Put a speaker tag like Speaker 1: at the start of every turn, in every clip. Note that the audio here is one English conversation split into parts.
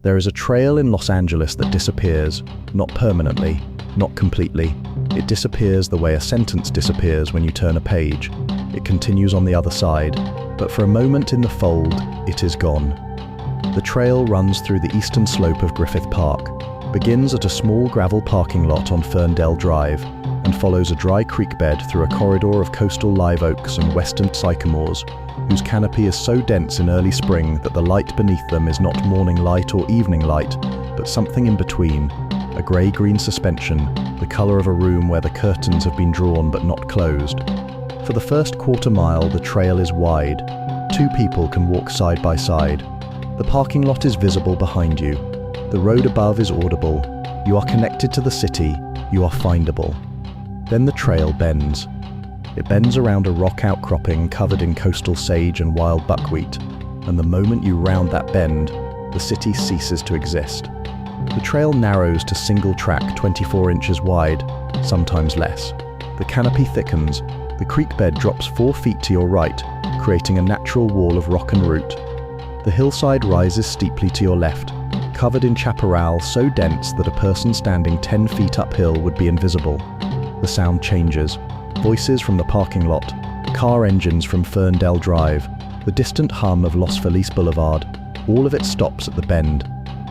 Speaker 1: There is a trail in Los Angeles that disappears, not permanently, not completely. It disappears the way a sentence disappears when you turn a page. It continues on the other side, but for a moment in the fold, it is gone. The trail runs through the eastern slope of Griffith Park, begins at a small gravel parking lot on Fern Dell Drive, and follows a dry creek bed through a corridor of coastal live oaks and western sycamores, whose canopy is so dense in early spring that the light beneath them is not morning light or evening light, but something in between, a grey-green suspension, the colour of a room where the curtains have been drawn but not closed. For the first quarter mile, the trail is wide. 2 people can walk side by side. The parking lot is visible behind you. The road above is audible. You are connected to the city. You are findable. Then the trail bends. It bends around a rock outcropping covered in coastal sage and wild buckwheat, and the moment you round that bend, the city ceases to exist. The trail narrows to single track 24 inches wide, sometimes less. The canopy thickens. The creek bed drops 4 feet to your right, creating a natural wall of rock and root. The hillside rises steeply to your left, covered in chaparral so dense that a person standing 10 feet uphill would be invisible. The sound changes. Voices from the parking lot, car engines from Fern Dell Drive, the distant hum of Los Feliz Boulevard, all of it stops at the bend.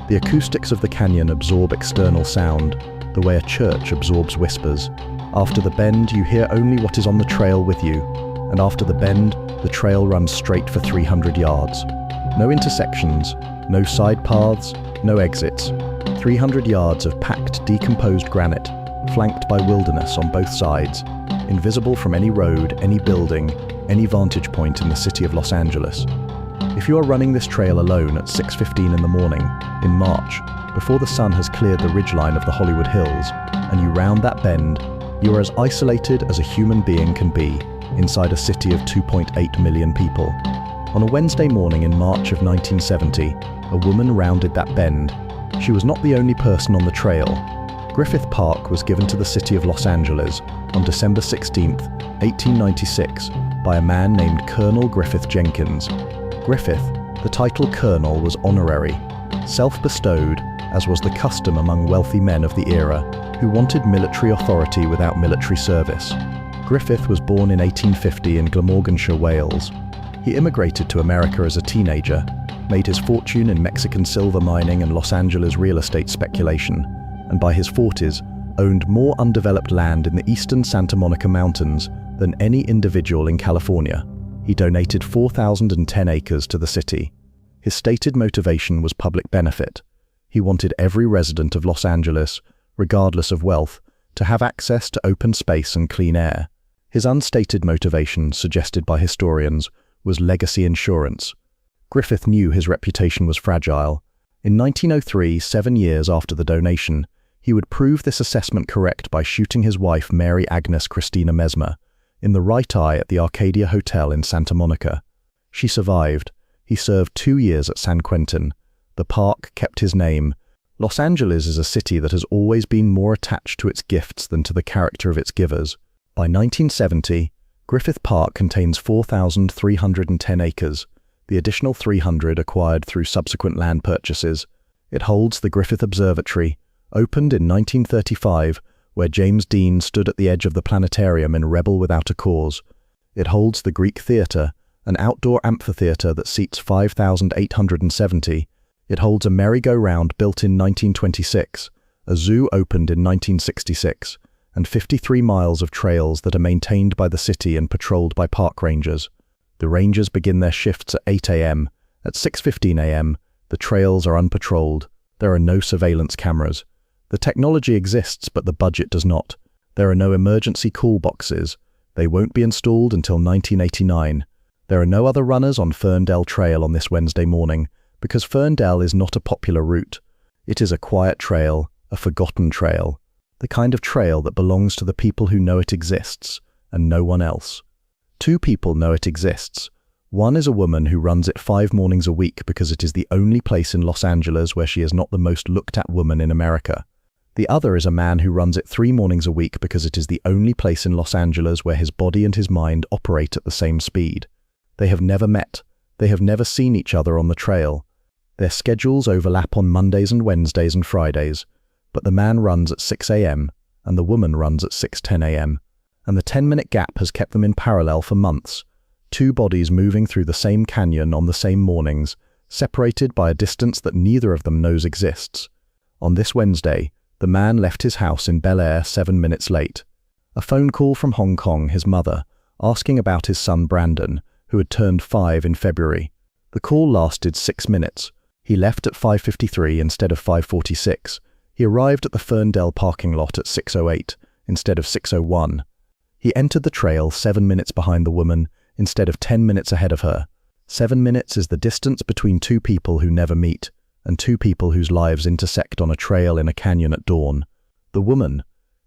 Speaker 1: The acoustics of the canyon absorb external sound, the way a church absorbs whispers. After the bend, you hear only what is on the trail with you, and after the bend, the trail runs straight for 300 yards. No intersections, no side paths, no exits. 300 yards of packed, decomposed granite, flanked by wilderness on both sides, invisible from any road, any building, any vantage point in the city of Los Angeles. If you are running this trail alone at 6:15 in the morning, in March, before the sun has cleared the ridgeline of the Hollywood Hills, and you round that bend, you are as isolated as a human being can be inside a city of 2.8 million people. On a Wednesday morning in March of 1970, a woman rounded that bend. She was not the only person on the trail. Griffith Park was given to the city of Los Angeles on December 16, 1896, by a man named Colonel Griffith Jenkins. Griffith, the title Colonel, was honorary, self-bestowed, as was the custom among wealthy men of the era, who wanted military authority without military service. Griffith was born in 1850 in Glamorganshire, Wales. He immigrated to America as a teenager, made his fortune in Mexican silver mining and Los Angeles real estate speculation, and by his 40s, owned more undeveloped land in the eastern Santa Monica Mountains than any individual in California. He donated 4,010 acres to the city. His stated motivation was public benefit. He wanted every resident of Los Angeles, regardless of wealth, to have access to open space and clean air. His unstated motivation, suggested by historians, was legacy insurance. Griffith knew his reputation was fragile. In 1903, 7 years after the donation, he would prove this assessment correct by shooting his wife Mary Agnes Christina Mesmer in the right eye at the Arcadia Hotel in Santa Monica. She survived. He served 2 years at San Quentin. The park kept his name. Los Angeles is a city that has always been more attached to its gifts than to the character of its givers. By 1970, Griffith Park contains 4,310 acres, the additional 300 acquired through subsequent land purchases. It holds the Griffith Observatory, opened in 1935, where James Dean stood at the edge of the planetarium in Rebel Without a Cause. It holds the Greek Theatre, an outdoor amphitheatre that seats 5,870. It holds a merry-go-round built in 1926, a zoo opened in 1966, and 53 miles of trails that are maintained by the city and patrolled by park rangers. The rangers begin their shifts at 8 a.m. At 6:15 a.m., the trails are unpatrolled. There are no surveillance cameras. The technology exists, but the budget does not. There are no emergency call boxes. They won't be installed until 1989. There are no other runners on Fern Dell Trail on this Wednesday morning, because Fern Dell is not a popular route. It is a quiet trail, a forgotten trail, the kind of trail that belongs to the people who know it exists, and no one else. 2 people know it exists. One is a woman who runs it 5 mornings a week because it is the only place in Los Angeles where she is not the most looked at woman in America. The other is a man who runs it 3 mornings a week because it is the only place in Los Angeles where his body and his mind operate at the same speed. They have never met. They have never seen each other on the trail. Their schedules overlap on Mondays and Wednesdays and Fridays, but the man runs at 6 a.m. and the woman runs at 6:10 a.m. And the 10-minute gap has kept them in parallel for months, two bodies moving through the same canyon on the same mornings, separated by a distance that neither of them knows exists. On this Wednesday, the man left his house in Bel Air 7 minutes late. A phone call from Hong Kong, his mother, asking about his son Brandon, who had turned 5 in February. The call lasted 6 minutes. He left at 5:53 instead of 5:46. He arrived at the Fern Dell parking lot at 6:08 instead of 6:01. He entered the trail 7 minutes behind the woman instead of 10 minutes ahead of her. 7 minutes is the distance between two people who never meet, and two people whose lives intersect on a trail in a canyon at dawn. The woman,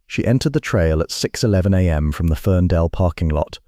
Speaker 1: she entered the trail at 6:11 a.m. from the Fern Dell parking lot.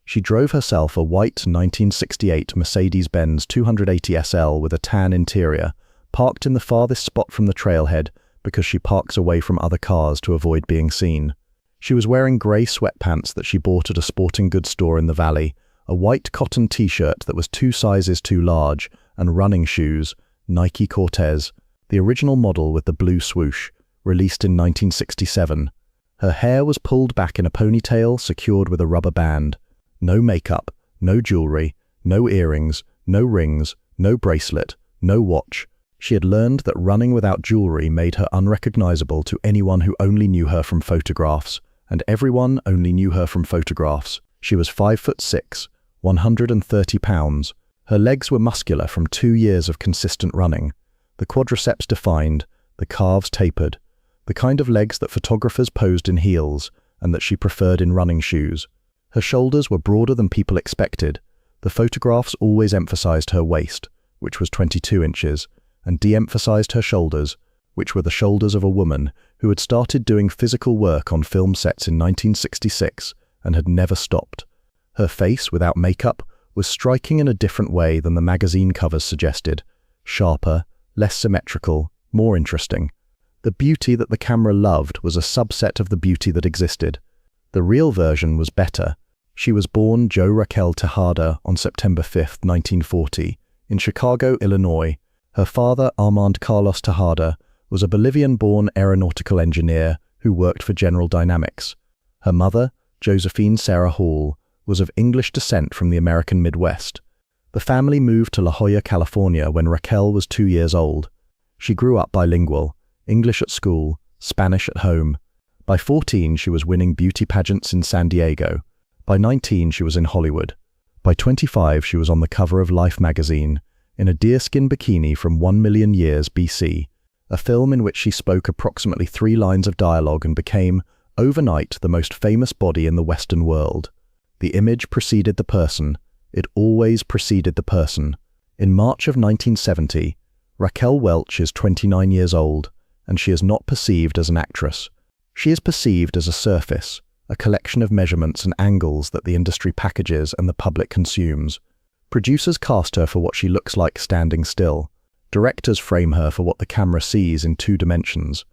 Speaker 1: She drove herself a white 1968 Mercedes-Benz 280 SL with a tan interior, parked in the farthest spot from the trailhead because she parks away from other cars to avoid being seen. She was wearing grey sweatpants that she bought at a sporting goods store in the valley, a white cotton t-shirt that was 2 sizes too large, and running shoes, Nike Cortez, the original model with the blue swoosh, released in 1967. Her hair was pulled back in a ponytail secured with a rubber band. No makeup, no jewelry, no earrings, no rings, no bracelet, no watch. She had learned that running without jewelry made her unrecognizable to anyone who only knew her from photographs, and everyone only knew her from photographs. She was 5'6", 130 pounds. Her legs were muscular from 2 years of consistent running, the quadriceps defined, the calves tapered, the kind of legs that photographers posed in heels and that she preferred in running shoes. Her shoulders were broader than people expected. The photographs always emphasized her waist, which was 22 inches, and de-emphasized her shoulders, which were the shoulders of a woman who had started doing physical work on film sets in 1966 and had never stopped. Her face, without makeup, was striking in a different way than the magazine covers suggested, sharper, less symmetrical, more interesting. The beauty that the camera loved was a subset of the beauty that existed. The real version was better. She was born Jo Raquel Tejada on September 5, 1940, in Chicago, Illinois. Her father, Armand Carlos Tejada, was a Bolivian-born aeronautical engineer who worked for General Dynamics. Her mother, Josephine Sarah Hall, was of English descent from the American Midwest. The family moved to La Jolla, California when Raquel was 2 years old. She grew up bilingual, English at school, Spanish at home. By 14, she was winning beauty pageants in San Diego. By 19, she was in Hollywood. By 25, she was on the cover of Life magazine, in a deerskin bikini from 1 million years BC, a film in which she spoke approximately 3 lines of dialogue and became, overnight, the most famous body in the Western world. The image preceded the person. It always preceded the person. In March of 1970, Raquel Welch is 29 years old, and she is not perceived as an actress. She is perceived as a surface, a collection of measurements and angles that the industry packages and the public consumes. Producers cast her for what she looks like standing still. Directors frame her for what the camera sees in 2 dimensions.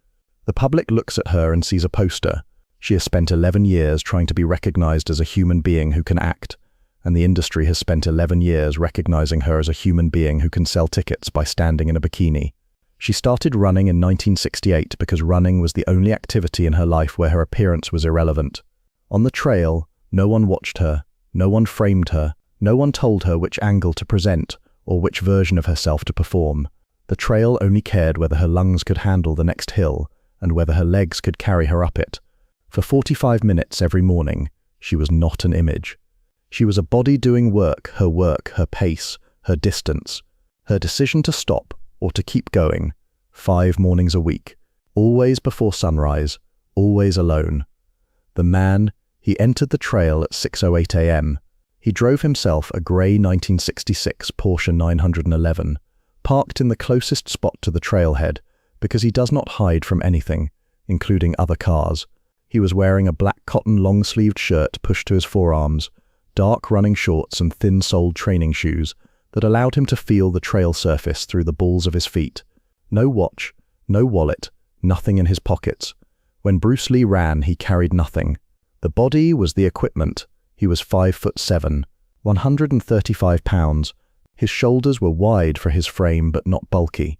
Speaker 1: The public looks at her and sees a poster. She has spent 11 years trying to be recognized as a human being who can act, and the industry has spent 11 years recognizing her as a human being who can sell tickets by standing in a bikini. She started running in 1968 because running was the only activity in her life where her appearance was irrelevant. On the trail, no one watched her, no one framed her, no one told her which angle to present or which version of herself to perform. The trail only cared whether her lungs could handle the next hill and whether her legs could carry her up it. For 45 minutes every morning, she was not an image. She was a body doing work, her pace, her distance, her decision to stop or to keep going, 5 mornings a week, always before sunrise, always alone. The man, he entered the trail at 6:08 a.m. He drove himself a grey 1966 Porsche 911, parked in the closest spot to the trailhead because he does not hide from anything, including other cars. He was wearing a black cotton long-sleeved shirt pushed to his forearms, dark running shorts and thin-soled training shoes that allowed him to feel the trail surface through the balls of his feet. No watch, no wallet, nothing in his pockets. When Bruce Lee ran, he carried nothing. The body was the equipment. He was 5'7", 135 pounds, His shoulders were wide for his frame but not bulky.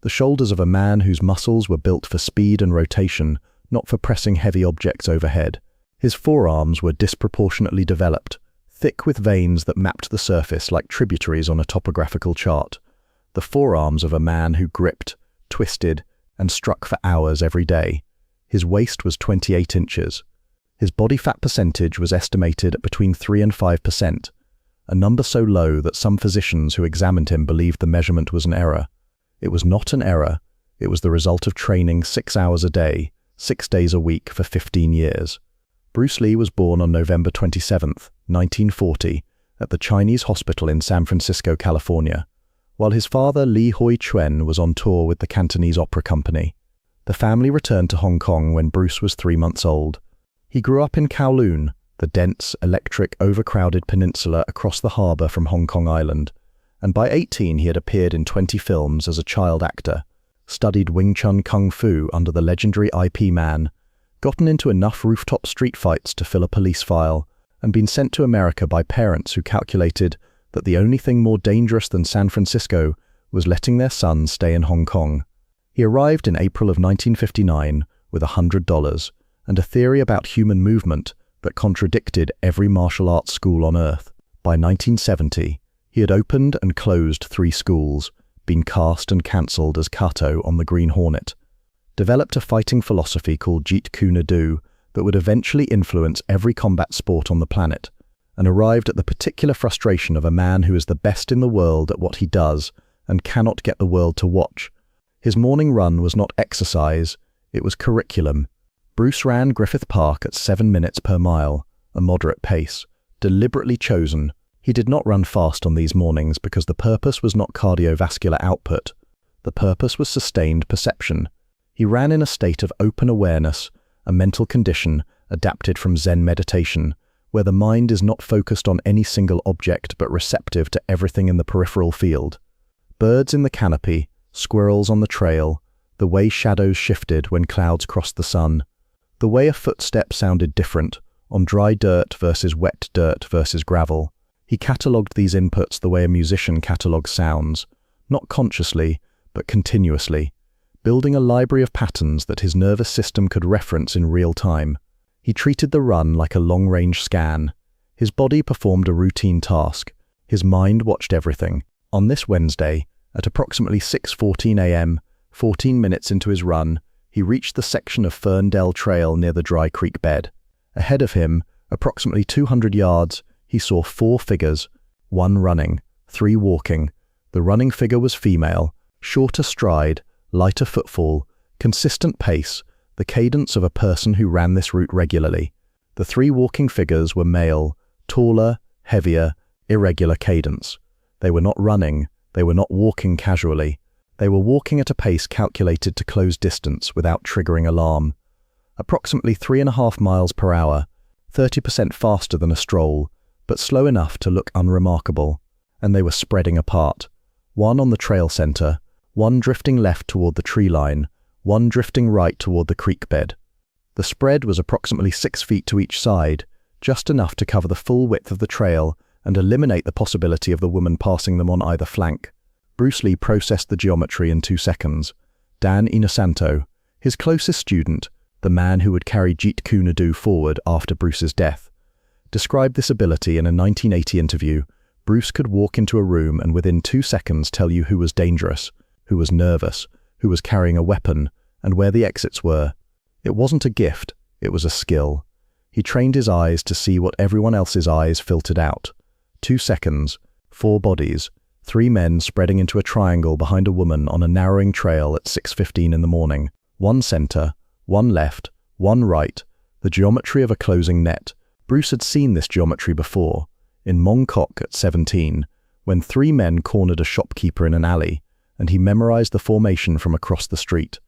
Speaker 1: The shoulders of a man whose muscles were built for speed and rotation, not for pressing heavy objects overhead. His forearms were disproportionately developed, thick with veins that mapped the surface like tributaries on a topographical chart. The forearms of a man who gripped, twisted, and struck for hours every day. His waist was 28 inches. His body fat percentage was estimated at between 3 and 5%, a number so low that some physicians who examined him believed the measurement was an error. It was not an error, it was the result of training 6 hours a day, 6 days a week for 15 years. Bruce Lee was born on November 27, 1940, at the Chinese Hospital in San Francisco, California, while his father Li Hoi Chuen was on tour with the Cantonese Opera Company. The family returned to Hong Kong when Bruce was 3 months old. He grew up in Kowloon, the dense, electric, overcrowded peninsula across the harbour from Hong Kong Island, and by 18 he had appeared in 20 films as a child actor, studied Wing Chun Kung Fu under the legendary IP Man, gotten into enough rooftop street fights to fill a police file, and been sent to America by parents who calculated that the only thing more dangerous than San Francisco was letting their son stay in Hong Kong. He arrived in April of 1959 with $100 and a theory about human movement that contradicted every martial arts school on earth. By 1970, he had opened and closed 3 schools, been cast and cancelled as Kato on the Green Hornet, developed a fighting philosophy called Jeet Kune Do that would eventually influence every combat sport on the planet, and arrived at the particular frustration of a man who is the best in the world at what he does and cannot get the world to watch. His morning run was not exercise, it was curriculum. Bruce ran Griffith Park at 7 minutes per mile, a moderate pace, deliberately chosen. He did not run fast on these mornings because the purpose was not cardiovascular output. The purpose was sustained perception. He ran in a state of open awareness, a mental condition adapted from Zen meditation, where the mind is not focused on any single object but receptive to everything in the peripheral field. Birds in the canopy, squirrels on the trail, the way shadows shifted when clouds crossed the sun, the way a footstep sounded different, on dry dirt versus wet dirt versus gravel. He catalogued these inputs the way a musician catalogues sounds, not consciously, but continuously, building a library of patterns that his nervous system could reference in real time. He treated the run like a long-range scan. His body performed a routine task. His mind watched everything. On this Wednesday, at approximately 6:14 a.m., 14 minutes into his run, he reached the section of Fern Dell Trail near the Dry Creek bed. Ahead of him, approximately 200 yards, he saw 4 figures, 1 running, 3 walking. The running figure was female, shorter stride, lighter footfall, consistent pace, the cadence of a person who ran this route regularly. The 3 walking figures were male, taller, heavier, irregular cadence. They were not running, they were not walking casually. They were walking at a pace calculated to close distance without triggering alarm. Approximately 3.5 miles per hour, 30% faster than a stroll, but slow enough to look unremarkable. And they were spreading apart. 1 on the trail center, 1 drifting left toward the tree line, 1 drifting right toward the creek bed. The spread was approximately 6 feet to each side, just enough to cover the full width of the trail and eliminate the possibility of the woman passing them on either flank. Bruce Lee processed the geometry in 2 seconds. Dan Inosanto, his closest student, the man who would carry Jeet Kune Do forward after Bruce's death, described this ability in a 1980 interview. Bruce could walk into a room and within 2 seconds tell you who was dangerous, who was nervous, who was carrying a weapon, and where the exits were. It wasn't a gift, it was a skill. He trained his eyes to see what everyone else's eyes filtered out. 2 seconds, 4 bodies, 3 men spreading into a triangle behind a woman on a narrowing trail at 6:15 in the morning. 1 center, 1 left, 1 right, the geometry of a closing net. Bruce had seen this geometry before, in Mong Kok at 17, when 3 men cornered a shopkeeper in an alley, and he memorized the formation from across the street.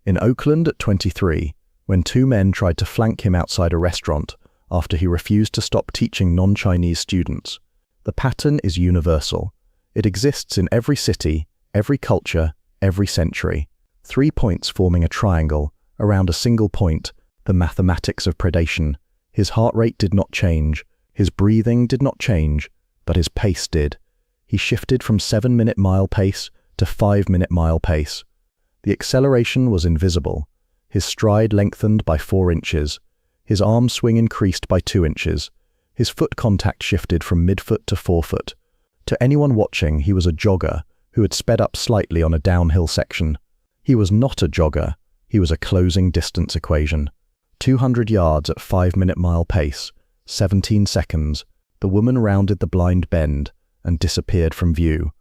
Speaker 1: In Oakland at 23, when 2 men tried to flank him outside a restaurant after he refused to stop teaching non-Chinese students. The pattern is universal. It exists in every city, every culture, every century. 3 points forming a triangle, around a single point, the mathematics of predation. His heart rate did not change, his breathing did not change, but his pace did. He shifted from 7-minute mile pace to 5-minute mile pace. The acceleration was invisible. His stride lengthened by 4 inches. His arm swing increased by 2 inches. His foot contact shifted from midfoot to forefoot. To anyone watching, he was a jogger who had sped up slightly on a downhill section. He was not a jogger. He was a closing distance equation. 200 yards at 5-minute mile pace, 17 seconds. The woman rounded the blind bend and disappeared from view.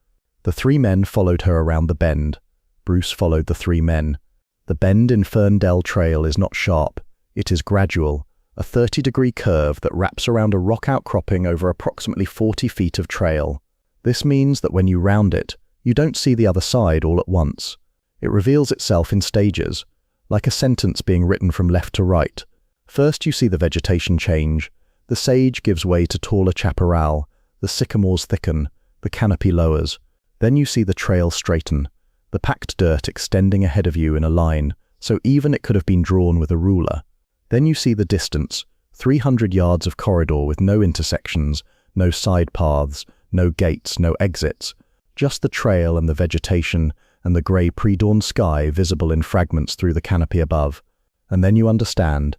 Speaker 1: The 3 men followed her around the bend. Bruce followed the 3 men. The bend in Fern Dell Trail is not sharp. It is gradual, a 30-degree curve that wraps around a rock outcropping over approximately 40 feet of trail. This means that when you round it, you don't see the other side all at once. It reveals itself in stages, like a sentence being written from left to right. First you see the vegetation change. The sage gives way to taller chaparral, the sycamores thicken, the canopy lowers. Then you see the trail straighten, the packed dirt extending ahead of you in a line, so even it could have been drawn with a ruler. Then you see the distance, 300 yards of corridor with no intersections, no side paths, no gates, no exits, just the trail and the vegetation and the grey pre-dawn sky visible in fragments through the canopy above. And then you understand.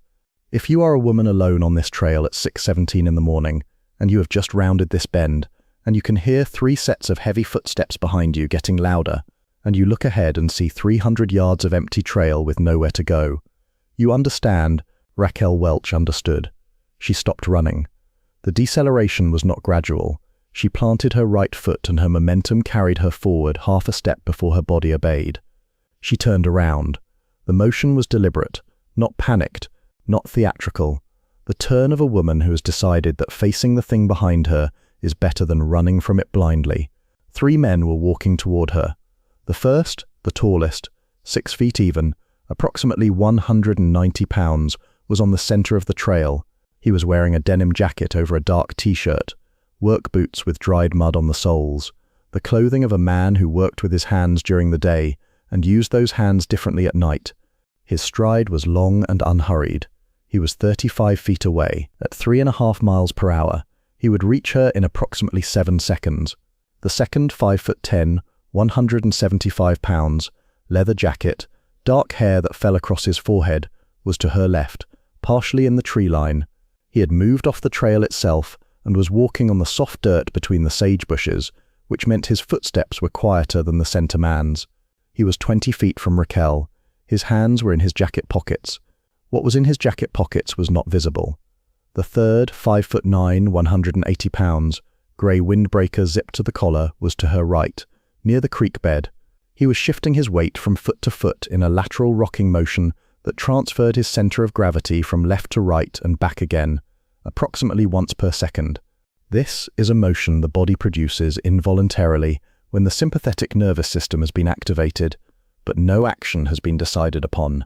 Speaker 1: If you are a woman alone on this trail at 6:17 in the morning, and you have just rounded this bend, and you can hear 3 sets of heavy footsteps behind you getting louder, and you look ahead and see 300 yards of empty trail with nowhere to go, you understand. Raquel Welch understood. She stopped running. The deceleration was not gradual. She planted her right foot and her momentum carried her forward half a step before her body obeyed. She turned around. The motion was deliberate, not panicked, not theatrical. The turn of a woman who has decided that facing the thing behind her is better than running from it blindly. 3 men were walking toward her. The first, the tallest, 6 feet even, approximately 190 pounds, was on the center of the trail. He was wearing a denim jacket over a dark t-shirt, work boots with dried mud on the soles, the clothing of a man who worked with his hands during the day and used those hands differently at night. His stride was long and unhurried. He was 35 feet away. At 3.5 miles per hour, he would reach her in approximately 7 seconds. The second, 5'10", 175 pounds, leather jacket, dark hair that fell across his forehead, was to her left, partially in the tree line. He had moved off the trail itself and was walking on the soft dirt between the sage bushes, which meant his footsteps were quieter than the center man's. He was 20 feet from Raquel. His hands were in his jacket pockets. What was in his jacket pockets was not visible. The third, 5'9", 180 pounds, grey windbreaker zipped to the collar, was to her right, near the creek bed. He was shifting his weight from foot to foot in a lateral rocking motion that transferred his center of gravity from left to right and back again, approximately once per second. This is a motion the body produces involuntarily when the sympathetic nervous system has been activated, but no action has been decided upon.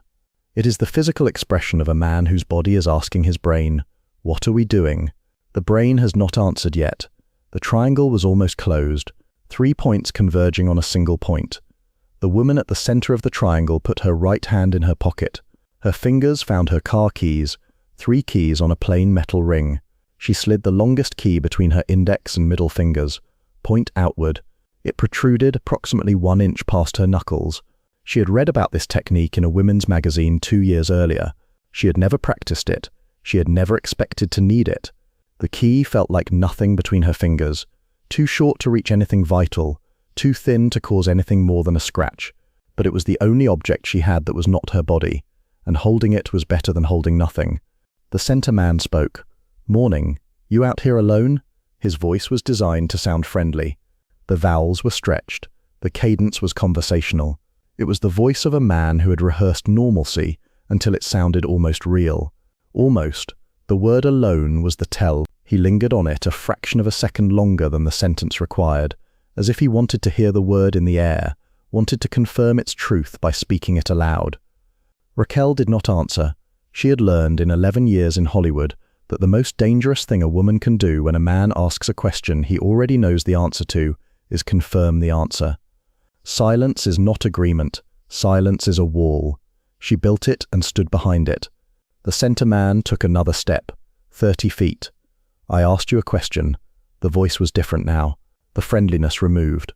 Speaker 1: It is the physical expression of a man whose body is asking his brain, "What are we doing?" The brain has not answered yet. The triangle was almost closed, 3 points converging on a single point. The woman at the center of the triangle put her right hand in her pocket. Her fingers found her car keys, 3 keys on a plain metal ring. She slid the longest key between her index and middle fingers, point outward. It protruded approximately 1 inch past her knuckles. She had read about this technique in a women's magazine 2 years earlier. She had never practiced it. She had never expected to need it. The key felt like nothing between her fingers, too short to reach anything vital, too thin to cause anything more than a scratch. But it was the only object she had that was not her body, and holding it was better than holding nothing. The center man spoke. "Morning. You out here alone?" His voice was designed to sound friendly. The vowels were stretched. The cadence was conversational. It was the voice of a man who had rehearsed normalcy until it sounded almost real. Almost. The word alone was the tell. He lingered on it a fraction of a second longer than the sentence required, as if he wanted to hear the word in the air, wanted to confirm its truth by speaking it aloud. Raquel did not answer. She had learned in 11 years in Hollywood that the most dangerous thing a woman can do when a man asks a question he already knows the answer to is confirm the answer. Silence is not agreement. Silence is a wall. She built it and stood behind it. The center man took another step, 30 feet. "I asked you a question." The voice was different now. the friendliness removed.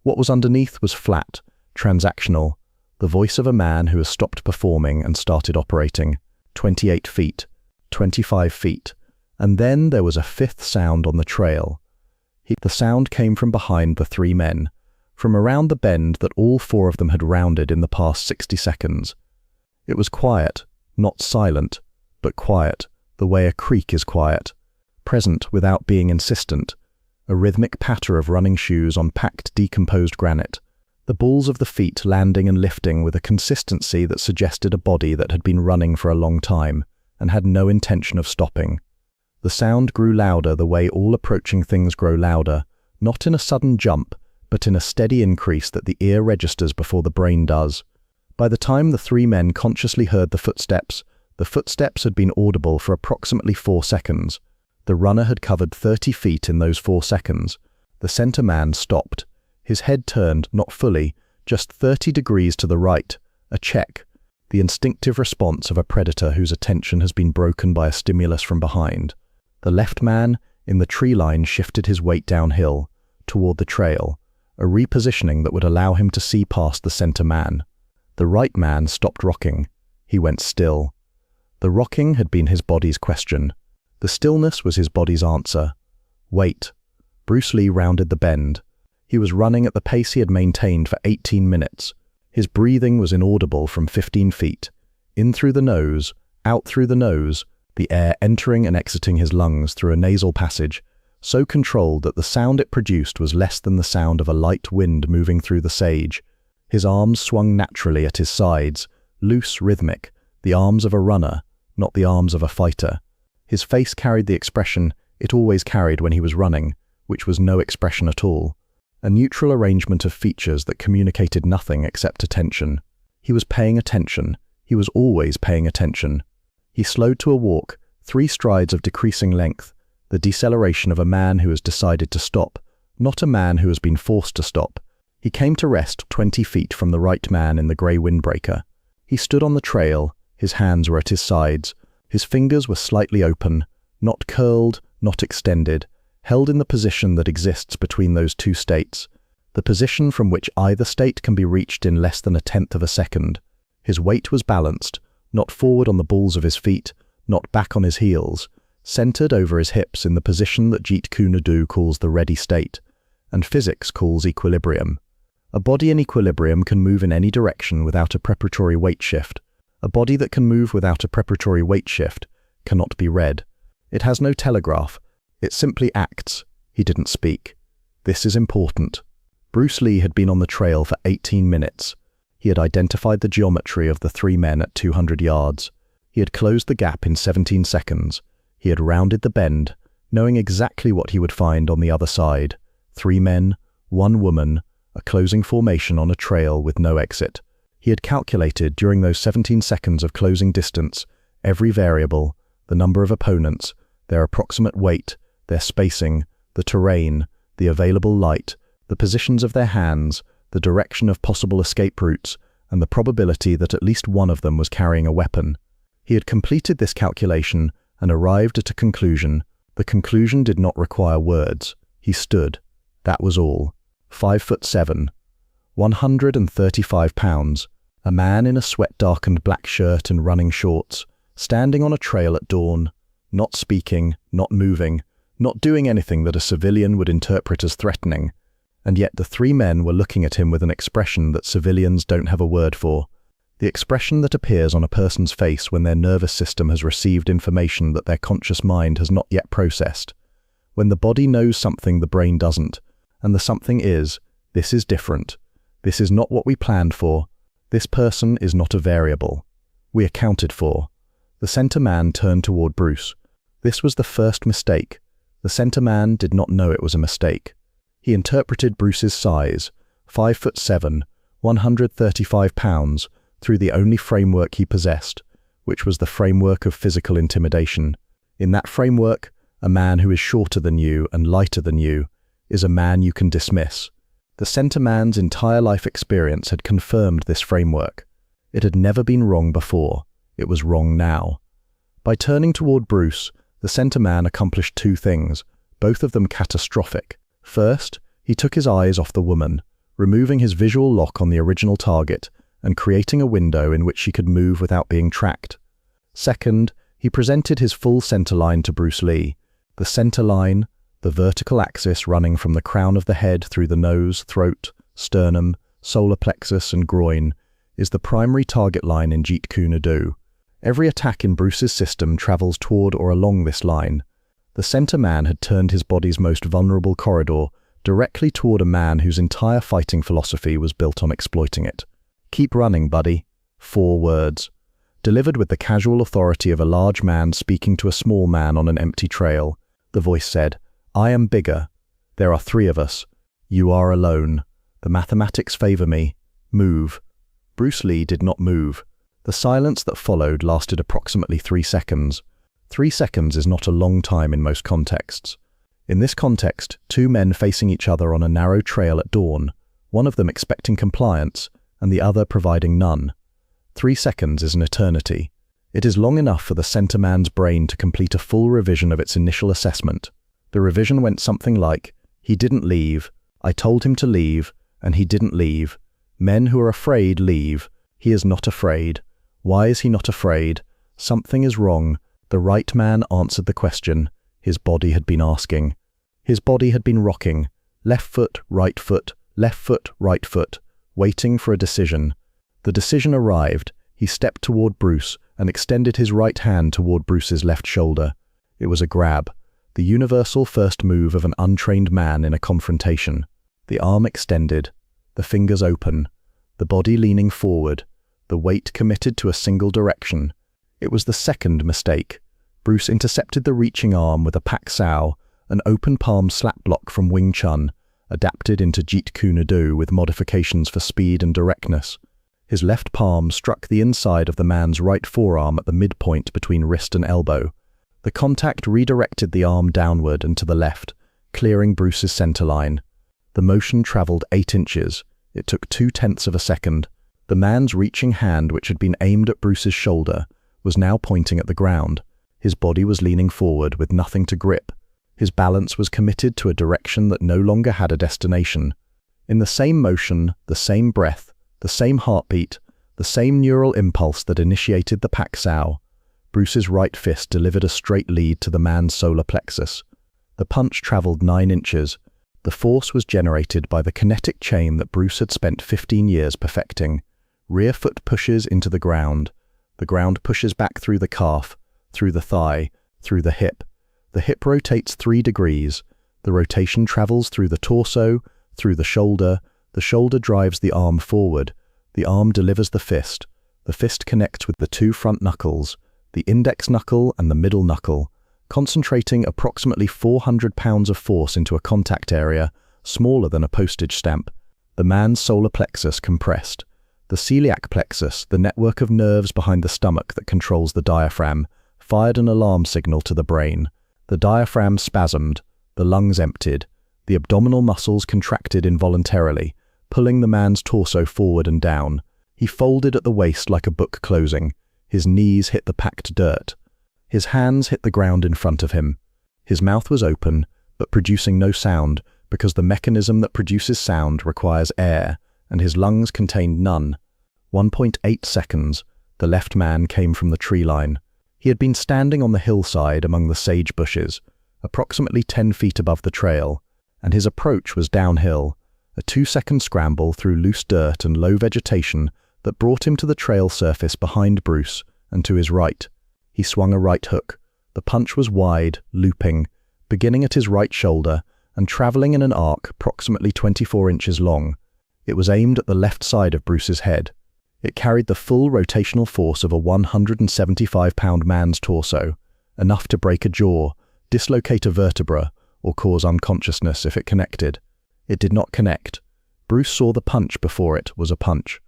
Speaker 1: What was underneath was flat, transactional, the voice of a man who has stopped performing and started operating. 28 feet, 25 feet, and then there was a fifth sound on the trail. The sound came from behind the three men, from around the bend that all four of them had rounded in the past 60 seconds. It was quiet, not silent, but quiet, the way a creek is quiet, present without being insistent, a rhythmic patter of running shoes on packed, decomposed granite, the balls of the feet landing and lifting with a consistency that suggested a body that had been running for a long time and had no intention of stopping. The sound grew louder the way all approaching things grow louder, not in a sudden jump, but in a steady increase that the ear registers before the brain does. By the time the three men consciously heard the footsteps had been audible for approximately 4 seconds. The runner had covered 30 feet in those 4 seconds. The center man stopped. His head turned, not fully, just 30 degrees to the right, a check, the instinctive response of a predator whose attention has been broken by a stimulus from behind. The left man, in the tree line, shifted his weight downhill, toward the trail, a repositioning that would allow him to see past the center man. The right man stopped rocking. He went still. The rocking had been his body's question. The stillness was his body's answer. Wait. Bruce Lee rounded the bend. He was running at the pace he had maintained for 18 minutes. His breathing was inaudible from 15 feet. In through the nose, out through the nose, the air entering and exiting his lungs through a nasal passage, so controlled that the sound it produced was less than the sound of a light wind moving through the sage. His arms swung naturally at his sides, loose, rhythmic, the arms of a runner, not the arms of a fighter. His face carried the expression it always carried when he was running, which was no expression at all. A neutral arrangement of features that communicated nothing except attention. He was paying attention. He was always paying attention. He slowed to a walk, 3 strides of decreasing length, the deceleration of a man who has decided to stop, not a man who has been forced to stop. He came to rest 20 feet from the right man in the grey windbreaker. He stood on the trail, his hands were at his sides, his fingers were slightly open, not curled, not extended, held in the position that exists between those two states, the position from which either state can be reached in less than 1/10 of a second. His weight was balanced, not forward on the balls of his feet, not back on his heels, centered over his hips in the position that Jeet Kune Do calls the ready state, and physics calls equilibrium. A body in equilibrium can move in any direction without a preparatory weight shift. A body that can move without a preparatory weight shift cannot be read. It has no telegraph. It simply acts. He didn't speak. This is important. Bruce Lee had been on the trail for 18 minutes. He had identified the geometry of the 3 men at 200 yards. He had closed the gap in 17 seconds. He had rounded the bend, knowing exactly what he would find on the other side. 3 men, 1 woman, a closing formation on a trail with no exit. He had calculated during those 17 seconds of closing distance every variable, the number of opponents, their approximate weight, their spacing, the terrain, the available light, the positions of their hands, the direction of possible escape routes, and the probability that at least one of them was carrying a weapon. He had completed this calculation and arrived at a conclusion. The conclusion did not require words. He stood. That was all. 5'7", 135 pounds, a man in a sweat-darkened black shirt and running shorts, standing on a trail at dawn, not speaking, not moving, not doing anything that a civilian would interpret as threatening, and yet the 3 men were looking at him with an expression that civilians don't have a word for, the expression that appears on a person's face when their nervous system has received information that their conscious mind has not yet processed, when the body knows something the brain doesn't, and the something is, this is different, this is not what we planned for, this person is not a variable. We accounted for. The center man turned toward Bruce. This was the first mistake. The center man did not know it was a mistake. He interpreted Bruce's size, 5'7", 135 pounds, through the only framework he possessed, which was the framework of physical intimidation. In that framework, a man who is shorter than you and lighter than you is a man you can dismiss. The center man's entire life experience had confirmed this framework. It had never been wrong before. It was wrong now. By turning toward Bruce, the center man accomplished 2 things, both of them catastrophic. First, He took his eyes off the woman, removing his visual lock on the original target and creating a window in which she could move without being tracked. Second, he presented his full center line to Bruce Lee. The center line, the vertical axis running from the crown of the head through the nose, throat, sternum, solar plexus, and groin, is the primary target line in Jeet Kune Do. Every attack in Bruce's system travels toward or along this line. The center man had turned his body's most vulnerable corridor directly toward a man whose entire fighting philosophy was built on exploiting it. "Keep running, buddy." 4 words. Delivered with the casual authority of a large man speaking to a small man on an empty trail, the voice said, "I am bigger. There are 3 of us. You are alone. The mathematics favor me. Move." Bruce Lee did not move. The silence that followed lasted approximately 3 seconds. 3 seconds is not a long time in most contexts. In this context, 2 men facing each other on a narrow trail at dawn, one of them expecting compliance and the other providing none. 3 seconds is an eternity. It is long enough for the center man's brain to complete a full revision of its initial assessment. The revision went something like, "He didn't leave. I told him to leave, and he didn't leave. Men who are afraid leave. He is not afraid. Why is he not afraid? Something is wrong." The right man answered the question his body had been asking. His body had been rocking, left foot, right foot, waiting for a decision. The decision arrived. He stepped toward Bruce and extended his right hand toward Bruce's left shoulder. It was a grab, the universal first move of an untrained man in a confrontation. The arm extended, the fingers open, the body leaning forward, the weight committed to a single direction. It was the second mistake. Bruce intercepted the reaching arm with a pak sao, an open palm slap block from Wing Chun, adapted into Jeet Kune Do with modifications for speed and directness. His left palm struck the inside of the man's right forearm at the midpoint between wrist and elbow. The contact redirected the arm downward and to the left, clearing Bruce's center line. The motion traveled 8 inches. It took 0.2 of a second. The man's reaching hand, which had been aimed at Bruce's shoulder, was now pointing at the ground. His body was leaning forward with nothing to grip. His balance was committed to a direction that no longer had a destination. In the same motion, the same breath, the same heartbeat, the same neural impulse that initiated the pak sao, Bruce's right fist delivered a straight lead to the man's solar plexus. The punch traveled 9 inches. The force was generated by the kinetic chain that Bruce had spent 15 years perfecting. Rear foot pushes into the ground. The ground pushes back through the calf, through the thigh, through the hip. The hip rotates 3 degrees. The rotation travels through the torso, through the shoulder drives the arm forward. The arm delivers the fist. The fist connects with the 2 front knuckles, the index knuckle and the middle knuckle, concentrating approximately 400 pounds of force into a contact area smaller than a postage stamp. The man's solar plexus compressed. The celiac plexus, the network of nerves behind the stomach that controls the diaphragm, fired an alarm signal to the brain. The diaphragm spasmed, the lungs emptied, the abdominal muscles contracted involuntarily, pulling the man's torso forward and down. He folded at the waist like a book closing. His knees hit the packed dirt. His hands hit the ground in front of him. His mouth was open, but producing no sound, because the mechanism that produces sound requires air, and his lungs contained none. 1.8 seconds. The left man came from the tree line. He had been standing on the hillside among the sage bushes, approximately 10 feet above the trail, and his approach was downhill, a 2-second scramble through loose dirt and low vegetation that brought him to the trail surface behind Bruce and to his right. He swung a right hook. The punch was wide, looping, beginning at his right shoulder and traveling in an arc approximately 24 inches long. It was aimed at the left side of Bruce's head. It carried the full rotational force of a 175-pound man's torso, enough to break a jaw, dislocate a vertebra, or cause unconsciousness if it connected. It did not connect. Bruce saw the punch before it was a punch.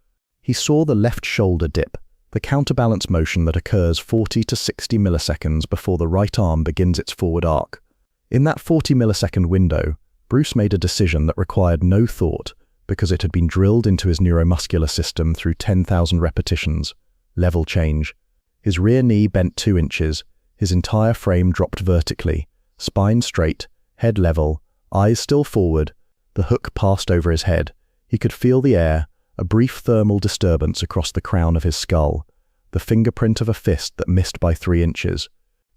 Speaker 1: He saw the left shoulder dip, the counterbalance motion that occurs 40 to 60 milliseconds before the right arm begins its forward arc. In that 40-millisecond window, Bruce made a decision that required no thought because it had been drilled into his neuromuscular system through 10,000 repetitions. Level change. His rear knee bent 2 inches, his entire frame dropped vertically, spine straight, head level, eyes still forward. The hook passed over his head. He could feel the air, a brief thermal disturbance across the crown of his skull, the fingerprint of a fist that missed by 3 inches.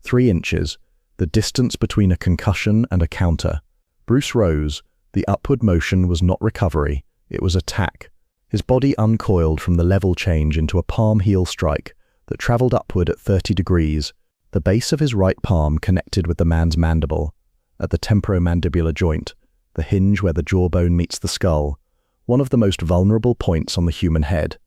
Speaker 1: 3 inches, the distance between a concussion and a counter. Bruce rose. The upward motion was not recovery, it was attack. His body uncoiled from the level change into a palm heel strike that traveled upward at 30 degrees. The base of his right palm connected with the man's mandible, at the temporomandibular joint, the hinge where the jawbone meets the skull, one of the most vulnerable points on the human head.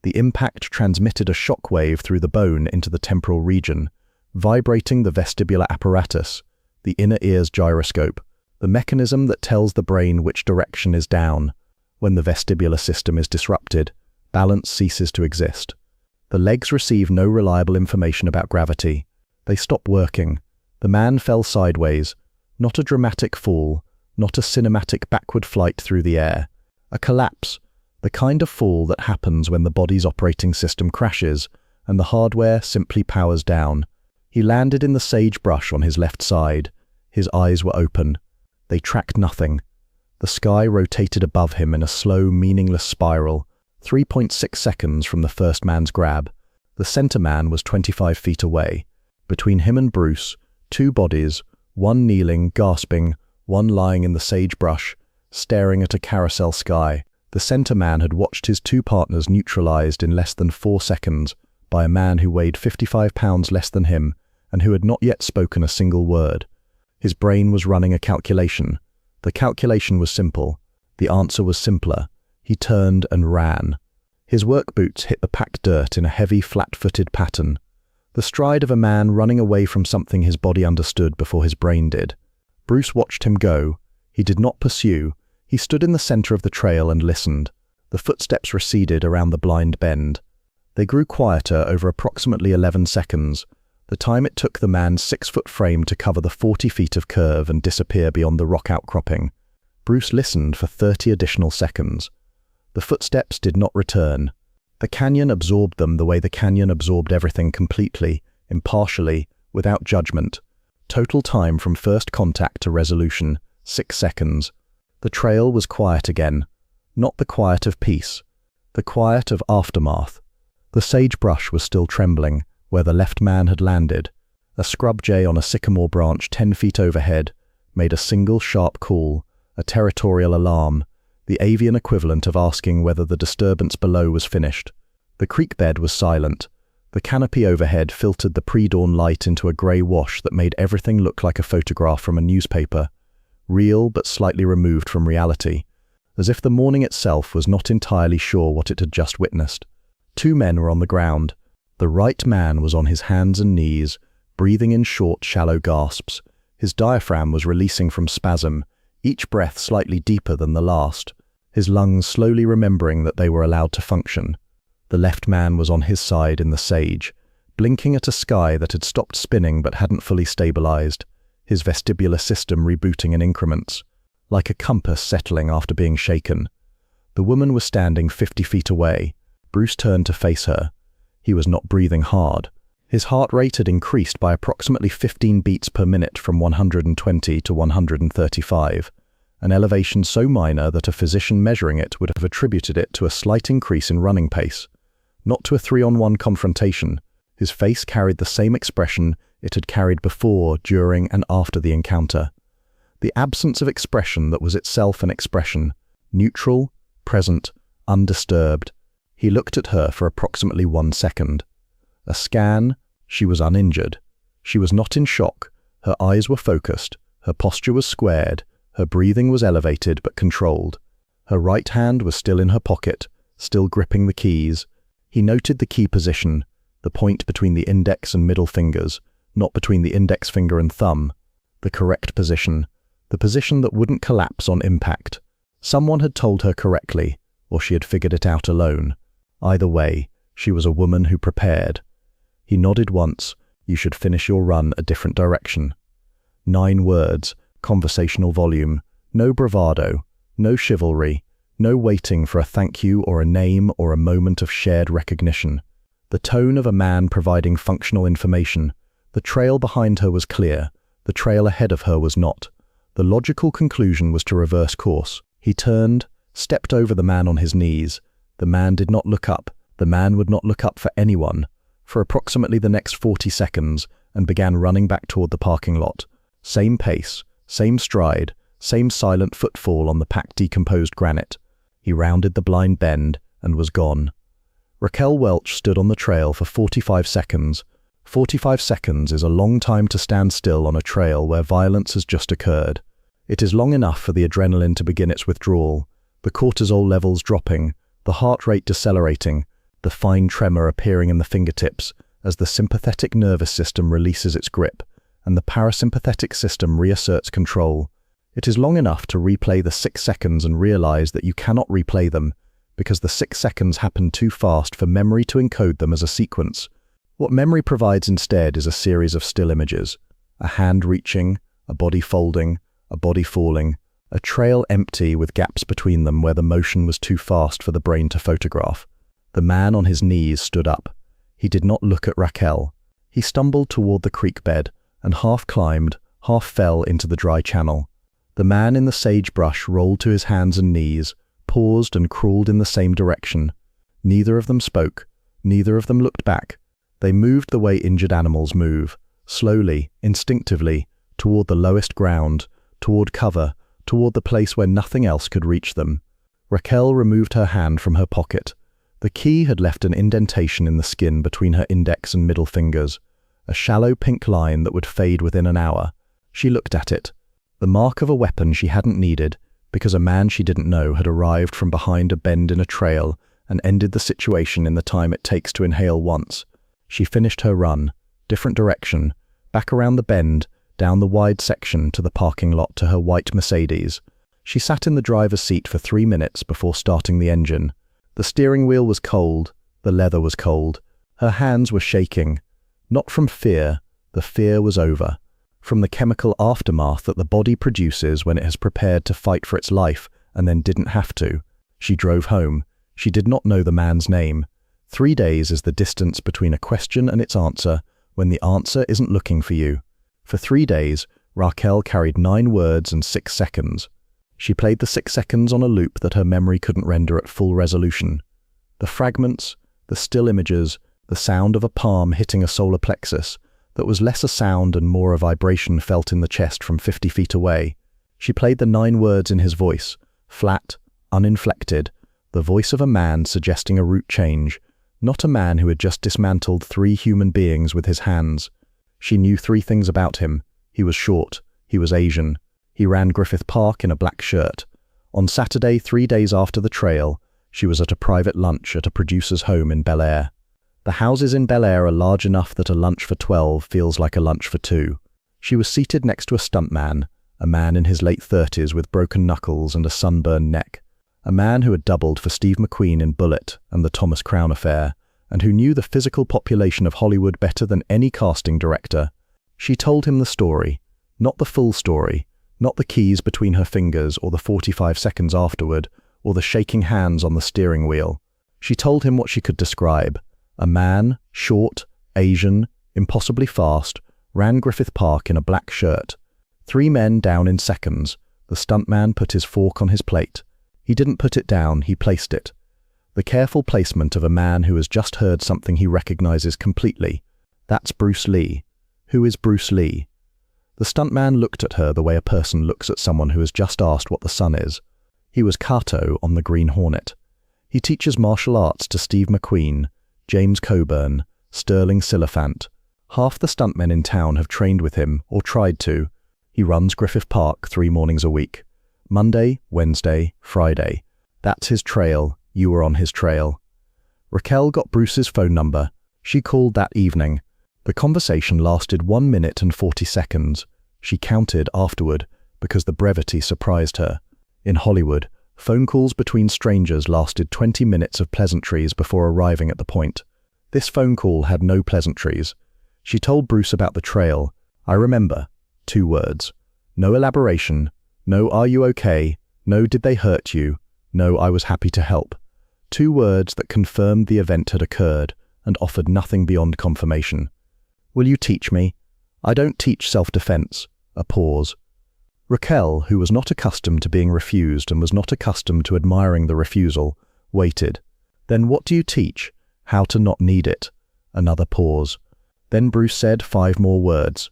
Speaker 1: The impact transmitted a shock wave through the bone into the temporal region, vibrating the vestibular apparatus, the inner ear's gyroscope, the mechanism that tells the brain which direction is down. When the vestibular system is disrupted, balance ceases to exist. The legs receive no reliable information about gravity. They stop working. The man fell sideways, not a dramatic fall, not a cinematic backward flight through the air. A collapse, the kind of fall that happens when the body's operating system crashes and the hardware simply powers down. He landed in the sagebrush on his left side. His eyes were open. They tracked nothing. The sky rotated above him in a slow, meaningless spiral, 3.6 seconds from the first man's grab. The center man was 25 feet away. Between him and Bruce, 2 bodies, one kneeling, gasping, one lying in the sagebrush, staring at a carousel sky. The center man had watched his 2 partners neutralized in less than 4 seconds by a man who weighed 55 pounds less than him and who had not yet spoken a single word. His brain was running a calculation. The calculation was simple. The answer was simpler. He turned and ran. His work boots hit the packed dirt in a heavy, flat-footed pattern. The stride of a man running away from something his body understood before his brain did. Bruce watched him go. He did not pursue. He stood in the center of the trail and listened. The footsteps receded around the blind bend. They grew quieter over approximately 11 seconds, the time it took the man's 6-foot frame to cover the 40 feet of curve and disappear beyond the rock outcropping. Bruce listened for 30 additional seconds. The footsteps did not return. The canyon absorbed them the way the canyon absorbed everything completely, impartially, without judgment. Total time from first contact to resolution, 6 seconds. The trail was quiet again. Not the quiet of peace. The quiet of aftermath. The sagebrush was still trembling, where the left man had landed. A scrub jay on a sycamore branch 10 feet overhead made a single sharp call, a territorial alarm, the avian equivalent of asking whether the disturbance below was finished. The creek bed was silent. The canopy overhead filtered the pre-dawn light into a grey wash that made everything look like a photograph from a newspaper, real but slightly removed from reality, as if the morning itself was not entirely sure what it had just witnessed. 2 men were on the ground. The right man was on his hands and knees, breathing in short, shallow gasps. His diaphragm was releasing from spasm, each breath slightly deeper than the last, his lungs slowly remembering that they were allowed to function. The left man was on his side in the sage, blinking at a sky that had stopped spinning but hadn't fully stabilized, his vestibular system rebooting in increments, like a compass settling after being shaken. The woman was standing 50 feet away. Bruce turned to face her. He was not breathing hard. His heart rate had increased by approximately 15 beats per minute from 120 to 135, an elevation so minor that a physician measuring it would have attributed it to a slight increase in running pace, not to a 3-on-1 confrontation. His face carried the same expression it had carried before, during, and after the encounter. The absence of expression that was itself an expression, neutral, present, undisturbed. He looked at her for approximately 1 second. A scan. She was uninjured. She was not in shock. Her eyes were focused. Her posture was squared. Her breathing was elevated but controlled. Her right hand was still in her pocket, still gripping the keys. He noted the key position, the point between the index and middle fingers, not between the index finger and thumb. The correct position. The position that wouldn't collapse on impact. Someone had told her correctly, or she had figured it out alone. Either way, she was a woman who prepared. He nodded once. You should finish your run a different direction. 9 words, conversational volume, no bravado, no chivalry, no waiting for a thank you or a name or a moment of shared recognition. The tone of a man providing functional information. The trail behind her was clear. The trail ahead of her was not. The logical conclusion was to reverse course. He turned, stepped over the man on his knees. The man did not look up. The man would not look up for anyone for approximately the next 40 seconds and began running back toward the parking lot. Same pace, same stride, same silent footfall on the packed decomposed granite. He rounded the blind bend and was gone. Raquel Welch stood on the trail for 45 seconds. 45 seconds is a long time to stand still on a trail where violence has just occurred. It is long enough for the adrenaline to begin its withdrawal, the cortisol levels dropping, the heart rate decelerating, the fine tremor appearing in the fingertips as the sympathetic nervous system releases its grip and the parasympathetic system reasserts control. It is long enough to replay the 6 seconds and realize that you cannot replay them because the 6 seconds happened too fast for memory to encode them as a sequence. What memory provides instead is a series of still images, a hand reaching, a body folding, a body falling, a trail empty with gaps between them where the motion was too fast for the brain to photograph. The man on his knees stood up. He did not look at Raquel. He stumbled toward the creek bed and half climbed, half fell into the dry channel. The man in the sagebrush rolled to his hands and knees, paused and crawled in the same direction. Neither of them spoke. Neither of them looked back. They moved the way injured animals move, slowly, instinctively, toward the lowest ground, toward cover, toward the place where nothing else could reach them. Raquel removed her hand from her pocket. The key had left an indentation in the skin between her index and middle fingers, a shallow pink line that would fade within an hour. She looked at it. The mark of a weapon she hadn't needed, because a man she didn't know had arrived from behind a bend in a trail and ended the situation in the time it takes to inhale once. She finished her run, different direction, back around the bend, down the wide section to the parking lot to her white Mercedes. She sat in the driver's seat for 3 minutes before starting the engine. The steering wheel was cold, the leather was cold. Her hands were shaking. Not from fear, the fear was over. From the chemical aftermath that the body produces when it has prepared to fight for its life and then didn't have to. She drove home. She did not know the man's name. 3 days is the distance between a question and its answer when the answer isn't looking for you. For 3 days, Raquel carried 9 words and 6 seconds. She played the 6 seconds on a loop that her memory couldn't render at full resolution. The fragments, the still images, the sound of a palm hitting a solar plexus, that was less a sound and more a vibration felt in the chest from 50 feet away. She played the 9 words in his voice, flat, uninflected, the voice of a man suggesting a route change, not a man who had just dismantled 3 human beings with his hands. She knew 3 things about him. He was short. He was Asian. He ran Griffith Park in a black shirt. On Saturday, 3 days after the trail, she was at a private lunch at a producer's home in Bel Air. The houses in Bel Air are large enough that a lunch for 12 feels like a lunch for 2. She was seated next to a stuntman, a man in his late 30s with broken knuckles and a sunburned neck, a man who had doubled for Steve McQueen in Bullet and the Thomas Crown Affair, and who knew the physical population of Hollywood better than any casting director. She told him the story, not the full story, not the keys between her fingers or the 45 seconds afterward, or the shaking hands on the steering wheel. She told him what she could describe. A man, short, Asian, impossibly fast, ran Griffith Park in a black shirt. 3 men down in seconds. The stuntman put his fork on his plate. He didn't put it down, he placed it. The careful placement of a man who has just heard something he recognizes completely. That's Bruce Lee. Who is Bruce Lee? The stuntman looked at her the way a person looks at someone who has just asked what the sun is. He was Kato on the Green Hornet. He teaches martial arts to Steve McQueen, James Coburn, Sterling Siliphant. Half the stuntmen in town have trained with him, or tried to. He runs Griffith Park 3 mornings a week. Monday, Wednesday, Friday. That's his trail. You were on his trail. Raquel got Bruce's phone number. She called that evening. The conversation lasted 1 minute and 40 seconds. She counted afterward, because the brevity surprised her. In Hollywood, phone calls between strangers lasted 20 minutes of pleasantries before arriving at the point. This phone call had no pleasantries. She told Bruce about the trail. I remember. 2 words. No elaboration. No are you okay? No did they hurt you? No I was happy to help. 2 words that confirmed the event had occurred and offered nothing beyond confirmation. Will you teach me? I don't teach self-defense. A pause. Raquel, who was not accustomed to being refused and was not accustomed to admiring the refusal, waited. "Then what do you teach? How to not need it." Another pause. Then Bruce said 5 more words.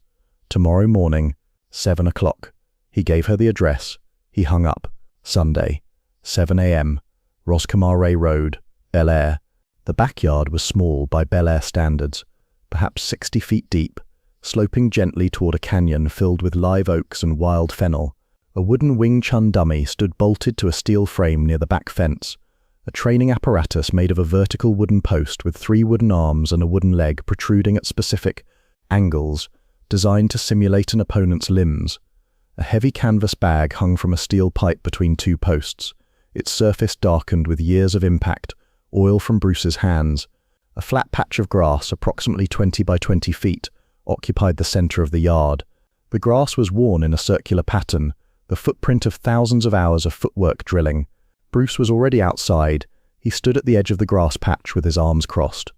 Speaker 1: "Tomorrow morning, 7 o'clock." He gave her the address. He hung up. Sunday, 7 a.m., Roscamare Road, Bel Air. The backyard was small by Bel Air standards, perhaps 60 feet deep, sloping gently toward a canyon filled with live oaks and wild fennel. A wooden Wing Chun dummy stood bolted to a steel frame near the back fence. A training apparatus made of a vertical wooden post with 3 wooden arms and a wooden leg protruding at specific angles, designed to simulate an opponent's limbs. A heavy canvas bag hung from a steel pipe between 2 posts, its surface darkened with years of impact, oil from Bruce's hands. A flat patch of grass, approximately 20 by 20 feet, occupied the center of the yard. The grass was worn in a circular pattern, the footprint of thousands of hours of footwork drilling. Bruce was already outside. He stood at the edge of the grass patch with his arms crossed.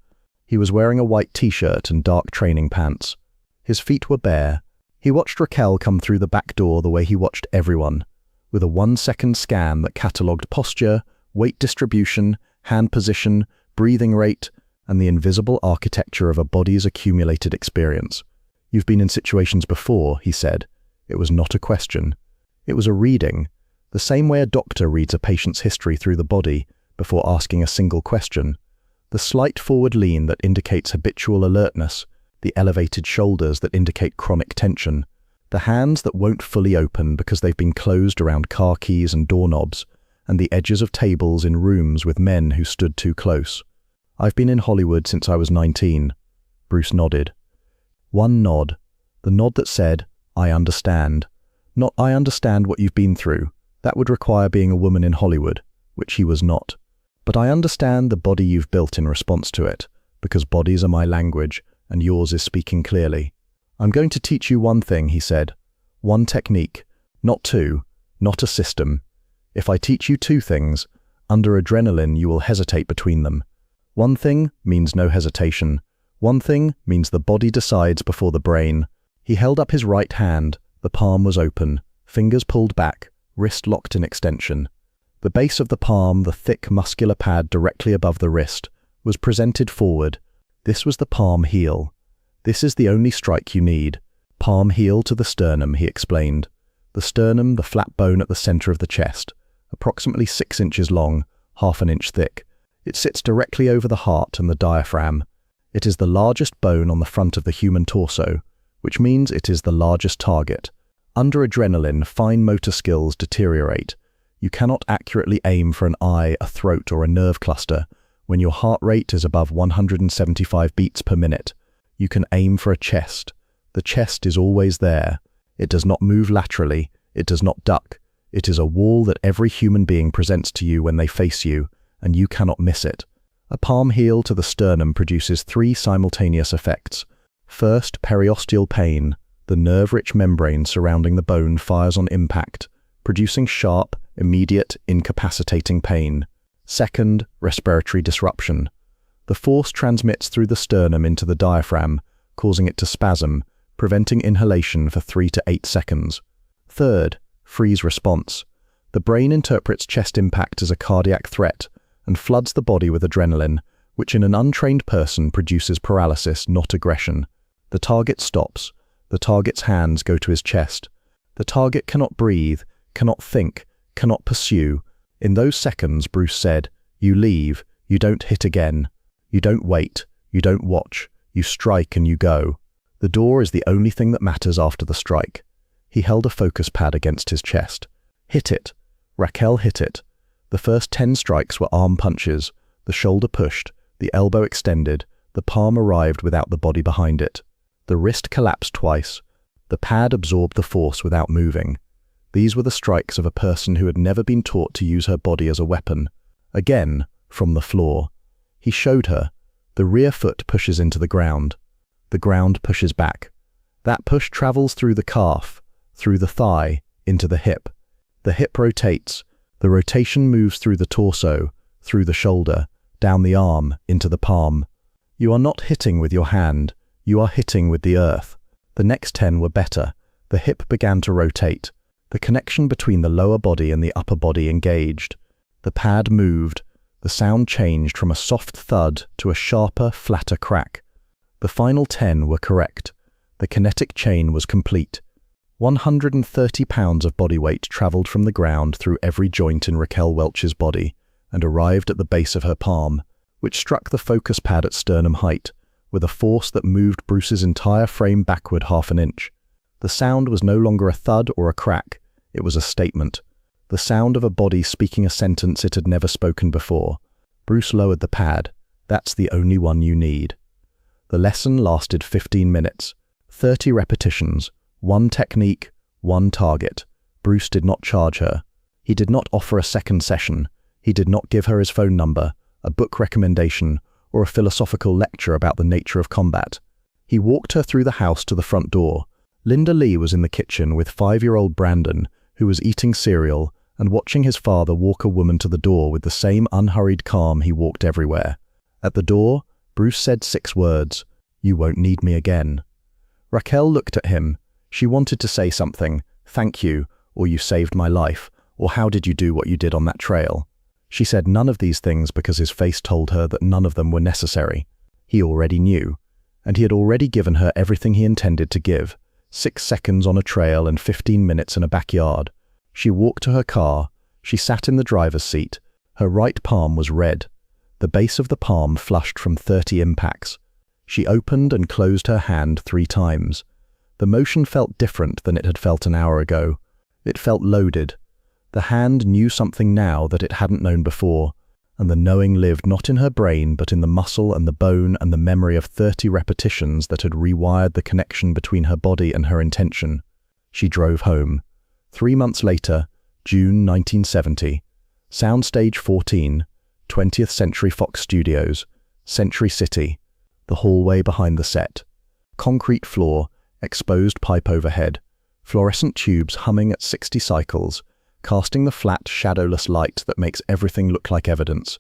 Speaker 1: He was wearing a white t-shirt and dark training pants. His feet were bare. He watched Raquel come through the back door the way he watched everyone, with a 1-second scan that catalogued posture, weight distribution, hand position, breathing rate, and the invisible architecture of a body's accumulated experience. "You've been in situations before," he said. It was not a question. It was a reading, the same way a doctor reads a patient's history through the body before asking a single question. The slight forward lean that indicates habitual alertness, the elevated shoulders that indicate chronic tension, the hands that won't fully open because they've been closed around car keys and doorknobs, and the edges of tables in rooms with men who stood too close. "I've been in Hollywood since I was 19. Bruce nodded. One nod, the nod that said, "I understand." Not "I understand what you've been through." That would require being a woman in Hollywood, which he was not. "But I understand the body you've built in response to it, because bodies are my language, and yours is speaking clearly. I'm going to teach you one thing," he said. "One technique, not 2, not a system. If I teach you 2 things, under adrenaline you will hesitate between them. One thing means no hesitation. One thing means the body decides before the brain." He held up his right hand. The palm was open, fingers pulled back, wrist locked in extension. The base of the palm, the thick muscular pad directly above the wrist, was presented forward. This was the palm heel. "This is the only strike you need. Palm heel to the sternum," he explained. The sternum, the flat bone at the center of the chest, approximately 6 inches long, 1/2 inch thick. It sits directly over the heart and the diaphragm. It is the largest bone on the front of the human torso, which means it is the largest target. Under adrenaline, fine motor skills deteriorate. You cannot accurately aim for an eye, a throat, or a nerve cluster when your heart rate is above 175 beats per minute. You can aim for a chest. The chest is always there. It does not move laterally. It does not duck. It is a wall that every human being presents to you when they face you, and you cannot miss it. A palm heel to the sternum produces 3 simultaneous effects. First, periosteal pain. The nerve-rich membrane surrounding the bone fires on impact, producing sharp, immediate, incapacitating pain. Second, respiratory disruption. The force transmits through the sternum into the diaphragm, causing it to spasm, preventing inhalation for 3 to 8 seconds. Third, freeze response. The brain interprets chest impact as a cardiac threat and floods the body with adrenaline, which in an untrained person produces paralysis, not aggression. The target stops. The target's hands go to his chest. The target cannot breathe, cannot think, cannot pursue. In those seconds, Bruce said, you leave, you don't hit again. You don't wait, you don't watch, you strike and you go. The door is the only thing that matters after the strike. He held a focus pad against his chest. Hit it. Raquel hit it. The first 10 strikes were arm punches, the shoulder pushed, the elbow extended, the palm arrived without the body behind it. The wrist collapsed twice. The pad absorbed the force without moving. These were the strikes of a person who had never been taught to use her body as a weapon. Again, from the floor. He showed her. The rear foot pushes into the ground. The ground pushes back. That push travels through the calf, through the thigh, into the hip. The hip rotates. The rotation moves through the torso, through the shoulder, down the arm, into the palm. You are not hitting with your hand. You are hitting with the earth. The next 10 were better. The hip began to rotate. The connection between the lower body and the upper body engaged. The pad moved. The sound changed from a soft thud to a sharper, flatter crack. The final 10 were correct. The kinetic chain was complete. 130 pounds of body weight travelled from the ground through every joint in Raquel Welch's body and arrived at the base of her palm, which struck the focus pad at sternum height, with a force that moved Bruce's entire frame backward half an inch. The sound was no longer a thud or a crack, it was a statement. The sound of a body speaking a sentence it had never spoken before. Bruce lowered the pad. That's the only one you need. The lesson lasted 15 minutes, 30 repetitions, one technique, one target. Bruce did not charge her. He did not offer a second session. He did not give her his phone number, a book recommendation, or a philosophical lecture about the nature of combat. He walked her through the house to the front door. Linda Lee was in the kitchen with 5-year-old Brandon, who was eating cereal and watching his father walk a woman to the door with the same unhurried calm he walked everywhere. At the door, Bruce said 6 words, "You won't need me again." Raquel looked at him. She wanted to say something, "Thank you," or "You saved my life," or "How did you do what you did on that trail?" She said none of these things because his face told her that none of them were necessary. He already knew, and he had already given her everything he intended to give. 6 seconds on a trail and 15 minutes in a backyard. She walked to her car. She sat in the driver's seat. Her right palm was red. The base of the palm flushed from 30 impacts. She opened and closed her hand 3 times. The motion felt different than it had felt an hour ago. It felt loaded. The hand knew something now that it hadn't known before, and the knowing lived not in her brain but in the muscle and the bone and the memory of 30 repetitions that had rewired the connection between her body and her intention. She drove home. 3 months later, June 1970, Soundstage 14, 20th Century Fox Studios, Century City, the hallway behind the set. Concrete floor, exposed pipe overhead, fluorescent tubes humming at 60 cycles, casting the flat, shadowless light that makes everything look like evidence.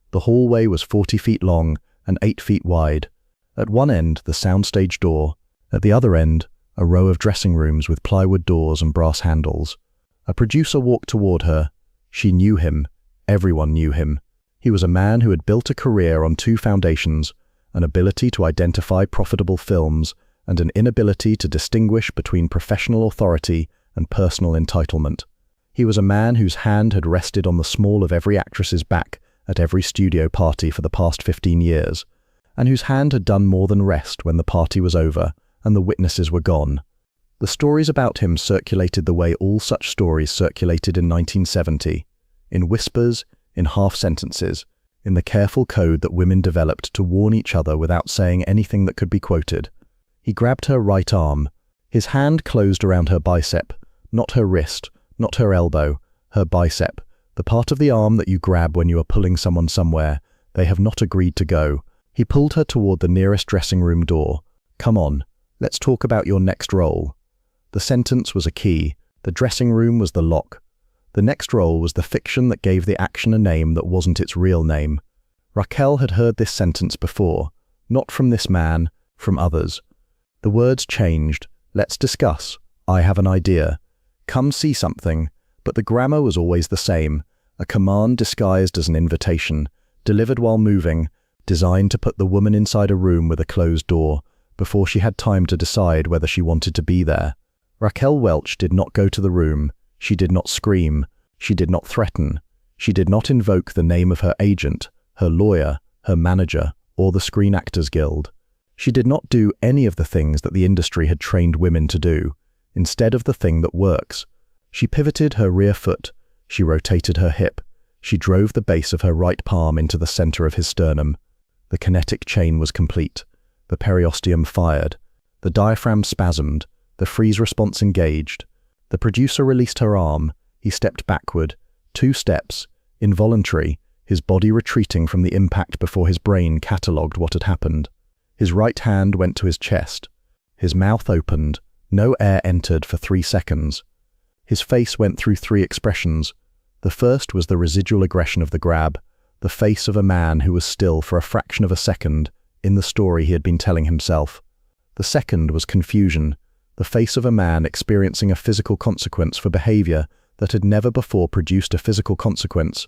Speaker 1: The hallway was 40 feet long and 8 feet wide. At one end, the soundstage door. At the other end, a row of dressing rooms with plywood doors and brass handles. A producer walked toward her. She knew him. Everyone knew him. He was a man who had built a career on 2 foundations, an ability to identify profitable films and an inability to distinguish between professional authority and personal entitlement. He was a man whose hand had rested on the small of every actress's back at every studio party for the past 15 years, and whose hand had done more than rest when the party was over and the witnesses were gone. The stories about him circulated the way all such stories circulated in 1970, in whispers, in half-sentences, in the careful code that women developed to warn each other without saying anything that could be quoted. He grabbed her right arm. His hand closed around her bicep, not her wrist, not her elbow, her bicep, the part of the arm that you grab when you are pulling someone somewhere. They have not agreed to go. He pulled her toward the nearest dressing room door. "Come on, let's talk about your next role." The sentence was a key. The dressing room was the lock. The next role was the fiction that gave the action a name that wasn't its real name. Raquel had heard this sentence before, not from this man, from others. The words changed. "Let's discuss. I have an idea. Come see something," but the grammar was always the same, a command disguised as an invitation, delivered while moving, designed to put the woman inside a room with a closed door, before she had time to decide whether she wanted to be there. Raquel Welch did not go to the room. She did not scream. She did not threaten. She did not invoke the name of her agent, her lawyer, her manager, or the Screen Actors Guild. She did not do any of the things that the industry had trained women to do. Instead of the thing that works, she pivoted her rear foot, she rotated her hip, she drove the base of her right palm into the center of his sternum. The kinetic chain was complete. The periosteum fired. The diaphragm spasmed. The freeze response engaged. The producer released her arm. He stepped backward. 2 steps, involuntary, his body retreating from the impact before his brain catalogued what had happened. His right hand went to his chest. His mouth opened. No air entered for 3 seconds. His face went through 3 expressions. The first was the residual aggression of the grab, the face of a man who was still for a fraction of a second in the story he had been telling himself. The second was confusion, the face of a man experiencing a physical consequence for behavior that had never before produced a physical consequence.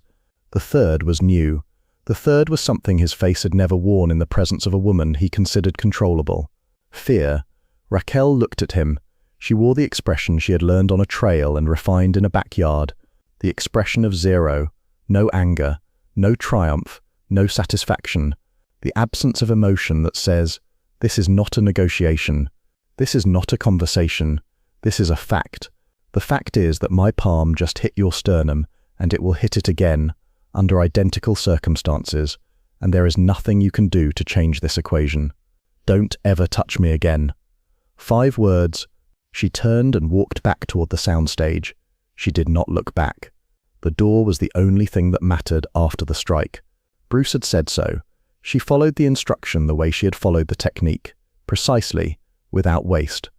Speaker 1: The third was new. The third was something his face had never worn in the presence of a woman he considered controllable. Fear. Raquel looked at him. She wore the expression she had learned on a trail and refined in a backyard. The expression of zero. No anger. No triumph. No satisfaction. The absence of emotion that says, "This is not a negotiation. This is not a conversation. This is a fact. The fact is that my palm just hit your sternum, and it will hit it again, under identical circumstances, and there is nothing you can do to change this equation. Don't ever touch me again." 5 words. She turned and walked back toward the soundstage. She did not look back. The door was the only thing that mattered after the strike. Bruce had said so. She followed the instruction the way she had followed the technique, precisely, without waste.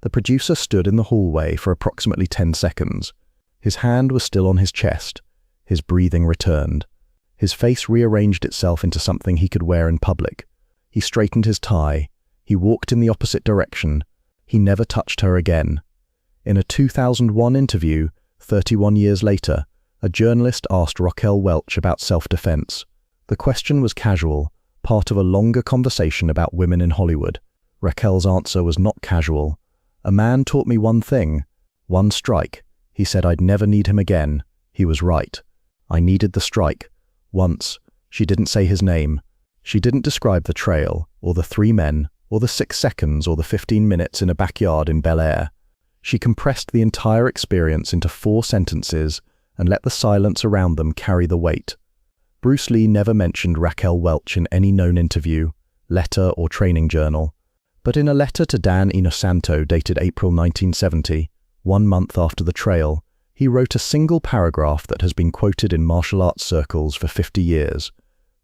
Speaker 1: The producer stood in the hallway for approximately 10 seconds. His hand was still on his chest. His breathing returned. His face rearranged itself into something he could wear in public. He straightened his tie. He walked in the opposite direction. He never touched her again. In a 2001 interview, 31 years later, a journalist asked Raquel Welch about self-defense. The question was casual, part of a longer conversation about women in Hollywood. Raquel's answer was not casual. "A man taught me one thing. One strike. He said I'd never need him again. He was right. I needed the strike. Once." She didn't say his name. She didn't describe the trail, or the 3 men, or the 6 seconds, or the 15 minutes in a backyard in Bel Air. She compressed the entire experience into 4 sentences and let the silence around them carry the weight. Bruce Lee never mentioned Raquel Welch in any known interview, letter, or training journal. But in a letter to Dan Inosanto dated April 1970, 1 month after the trail, he wrote a single paragraph that has been quoted in martial arts circles for 50 years.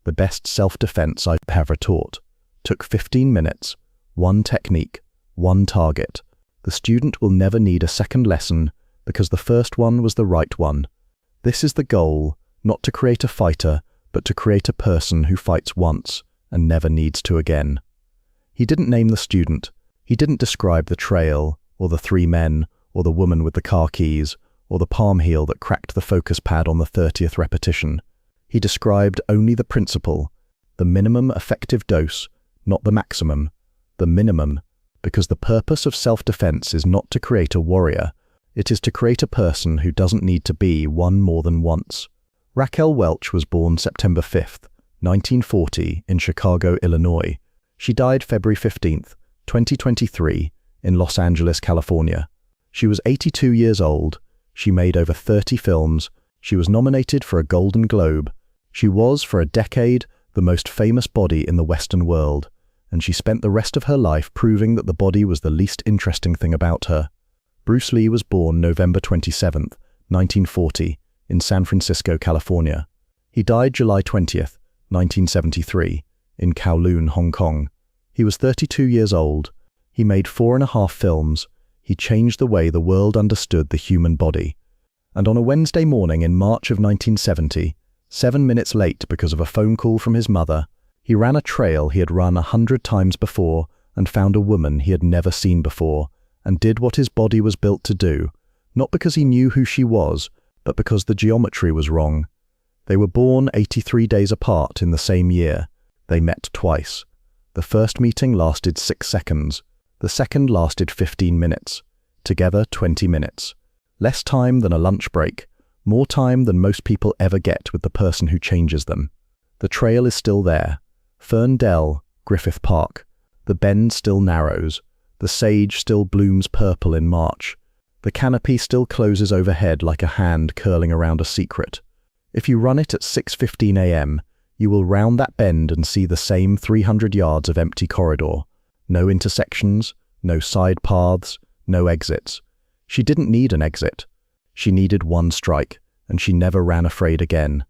Speaker 1: "The best self-defense I've ever taught. Took 15 minutes, 1 technique, 1 target. The student will never need a second lesson because the first one was the right one. This is the goal, not to create a fighter, but to create a person who fights once and never needs to again." He didn't name the student. He didn't describe the trail, or the 3 men, or the woman with the car keys, or the palm heel that cracked the focus pad on the 30th repetition. He described only the principle, the minimum effective dose, not the maximum, the minimum, because the purpose of self-defense is not to create a warrior, it is to create a person who doesn't need to be one more than once. Raquel Welch was born September 5, 1940, in Chicago, Illinois. She died February 15, 2023, in Los Angeles, California. She was 82 years old. She made over 30 films. She was nominated for a Golden Globe. She was, for a decade, the most famous body in the Western world, and she spent the rest of her life proving that the body was the least interesting thing about her. Bruce Lee was born November 27, 1940, in San Francisco, California. He died July 20, 1973, in Kowloon, Hong Kong. He was 32 years old. He made 4.5 films. He changed the way the world understood the human body. And on a Wednesday morning in March of 1970, 7 minutes late because of a phone call from his mother, he ran a trail he had run 100 times before and found a woman he had never seen before, and did what his body was built to do, not because he knew who she was, but because the geometry was wrong. They were born 83 days apart in the same year. They met twice. The first meeting lasted 6 seconds. The second lasted 15 minutes. Together 20 minutes. Less time than a lunch break. More time than most people ever get with the person who changes them. The trail is still there. Fern Dell, Griffith Park. The bend still narrows. The sage still blooms purple in March. The canopy still closes overhead like a hand curling around a secret. If you run it at 6:15 a.m., you will round that bend and see the same 300 yards of empty corridor. No intersections, no side paths, no exits. She didn't need an exit. She needed one strike, and she never ran afraid again.